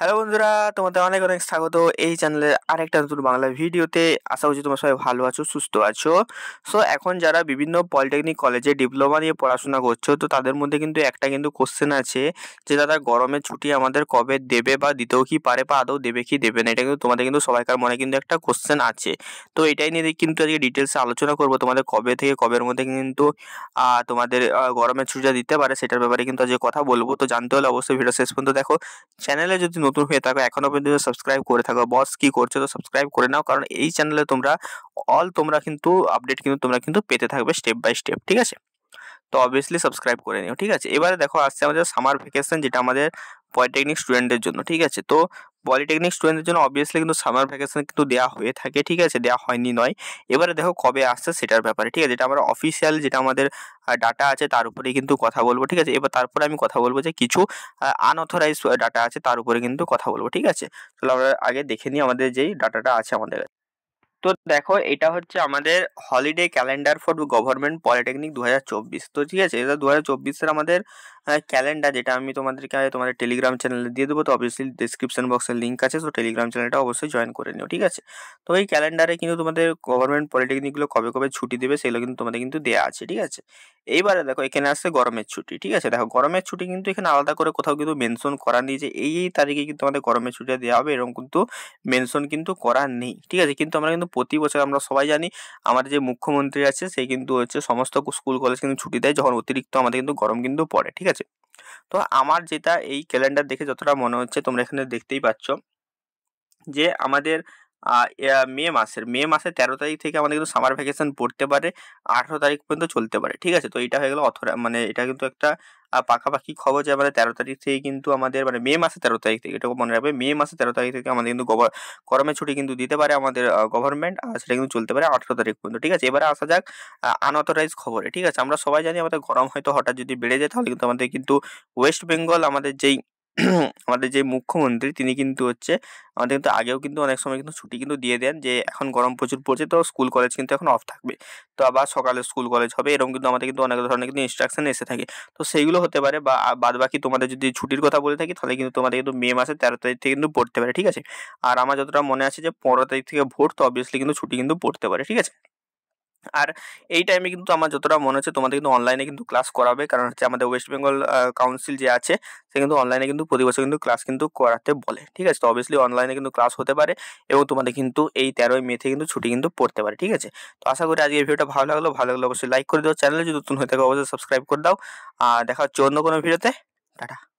Hello বন্ধুরা, তোমাদের অনেক অনেক স্বাগত এই চ্যানেলের আরেকটা নতুন বাংলা ভিডিওতে। আশা করছি তোমরা সবাই ভালো আছো, সুস্থ আছো। সো এখন যারা বিভিন্ন পলিটেকনিক কলেজে ডিপ্লোমা নিয়ে পড়াশোনা করছো, তো তাদের মধ্যে কিন্তু একটা কোশ্চেন আছে যে দাদা গরমের ছুটি আমাদের কবে দেবে বা দিতেও কি পারে বা আদৌ দেবে কি দেবে না। এটা কিন্তু তোমাদের সবাইকার মনে একটা কোশ্চেন আছে। তো এটাই নিয়ে কিন্তু আজকে ডিটেলসে আলোচনা করবো, তোমাদের কবে থেকে কবের মধ্যে তোমাদের গরমের ছুটিটা দিতে পারে সেটার ব্যাপারে কিন্তু আজকে কথা বলবো। তো জানতে হলে অবশ্যই ভিডিও শেষ পর্যন্ত দেখো। চ্যানেলে যদি নতুন হয়ে থাকো, এখনো পর্যন্ত সাবস্ক্রাইব করে থাকো, বস কি করছো, তো সাবস্ক্রাইব করে নাও, কারণ এই চ্যানেলে তোমরা কিন্তু আপডেট তোমরা পেতে থাকবে স্টেপ বাই স্টেপ, ঠিক আছে। তো অবভিয়াসলি সাবস্ক্রাইব করে নিও, ঠিক আছে। এবারে দেখো আসছে আমাদের সামার ভ্যাকেশন, যেটা আমাদের পলিটেকনিক স্টুডেন্টদের জন্য, ঠিক আছে। তো পলিটেকনিক স্টুডেন্টদের জন্য অবভিয়াসলি সামার ভ্যাকেশন দেওয়া হয়ে থাকে, ঠিক আছে, দেওয়া হয়নি নয়। এবারে দেখো কবে আসছে সেটার ব্যাপারে, ঠিক আছে, যেটা আমরা অফিসিয়াল যেটা আমাদের ডাটা আছে তার উপরে কথা বলবো, ঠিক আছে। এবার তারপরে আমি কথা বলবো যে কিছু আনঅথরাইজ ডাটা আছে তার উপরে কথা বলবো, ঠিক আছে। তাহলে আমরা আগে দেখে নিই আমাদের যেই ডাটাটা আছে আমাদের কাছে। তো দেখো এটা হচ্ছে আমাদের holiday calendar for government polytechnic 2024। তো ঠিক আছে, এটা 2024-এর আমাদের ক্যালেন্ডার, যেটা আমি তোমাদের টেলিগ্রাম চ্যানেলে দিয়ে দেবো। তো অবভিয়াসলি ডিসক্রিপশন বক্সের লিঙ্ক আছে, তো টেলিগ্রাম চ্যানেলটা অবশ্যই জয়েন করে নিও, ঠিক আছে। তো এই ক্যালেন্ডারে তোমাদের গভর্নমেন্ট পলিটেকনিকগুলো কবে কবে ছুটি দেবে সেগুলো তোমাদের দেওয়া আছে, ঠিক আছে। এইবারে দেখো এখানে আসছে গরমের ছুটি, ঠিক আছে। দেখো গরমের ছুটি এখানে আলাদা করে কোথাও মেনশন করা নেই যে এই তারিখে আমাদের গরমের ছুটিটা দেওয়া হবে, এরকম মেনশন করা নেই, ঠিক আছে। কিন্তু আমরা প্রতি বছর আমরা সবাই জানি আমাদের যে মুখ্যমন্ত্রী আছে সে হচ্ছে সমস্ত স্কুল কলেজ ছুটি দেয় যখন অতিরিক্ত আমাদের গরম পড়ে, ঠিক আছে। তো আমার যেটা এই ক্যালেন্ডার দেখে যতটা মনে হচ্ছে, তোমরা এখানে দেখতেই পাচ্ছ যে আমাদের মে মাসের 13 তারিখ থেকে আমাদের সামার ভ্যাকেশন পড়তে পারে, 18 তারিখ পর্যন্ত চলতে পারে, ঠিক আছে। তো এটা হয়ে গেল এটা একটা পাকাপাকি খবর যে আমাদের 13 তারিখ থেকে আমাদের মে মাসের 13 তারিখ থেকে, এটা মনে রাখবে, মে মাসের 13 তারিখ থেকে আমাদের গরমের ছুটি দিতে পারে আমাদের গভর্নমেন্ট, আর সেটা চলতে পারে 18 তারিখ পর্যন্ত, ঠিক আছে। এবারে আসা যাক আনঅথরাইজ খবরে, ঠিক আছে। আমরা সবাই জানি আমাদের গরম হয়তো হঠাৎ যদি বেড়ে যায় তাহলে আমাদের ওয়েস্ট বেঙ্গল আমাদের যে মুখ্যমন্ত্রী তিনি হচ্ছে আমাদের আগেও অনেক সময় ছুটি দিয়ে দেন, যে এখন গরম প্রচুর পড়ছে তো স্কুল কলেজ এখন অফ থাকবে, তো আবার সকালে স্কুল কলেজ হবে, এরকম আমাদের অনেক ধরনের ইনস্ট্রাকশন এসে থাকে। তো সেইগুলো হতে পারে, বা বাদ বাকি তোমাদের যদি ছুটির কথা বলে থাকি তাহলে তোমাদের মে মাসের 13 তারিখ থেকে পড়তে পারে, ঠিক আছে। আর আমার যতটা মনে আছে যে 15 তারিখ থেকে ভোট, তো অবভিয়াসলি ছুটি পড়তে পারে, ঠিক আছে। আর এই টাইমে আমার যতটা মনে হচ্ছে তোমাদের অনলাইনে ক্লাস করাবে, কারণ হচ্ছে আমাদের ওয়েস্ট বেঙ্গল কাউন্সিল যে আছে সে অনলাইনে প্রতি বছর ক্লাস করাতে বলে, ঠিক আছে। তো অবভিয়াসলি অনলাইনে ক্লাস হতে পারে এবং তোমাদের এই 13 মে থেকে ছুটি পড়তে পারে, ঠিক আছে। তো আশা করি আজকে এই ভিডিওটা ভালো লাগলো অবশ্যই লাইক করে দাও, চ্যানেলে যদি নতুন হয়ে থাকে অবশ্যই সাবস্ক্রাইব করে দাও। আর দেখা হচ্ছে অন্য কোনো ভিডিওতে। টাটা।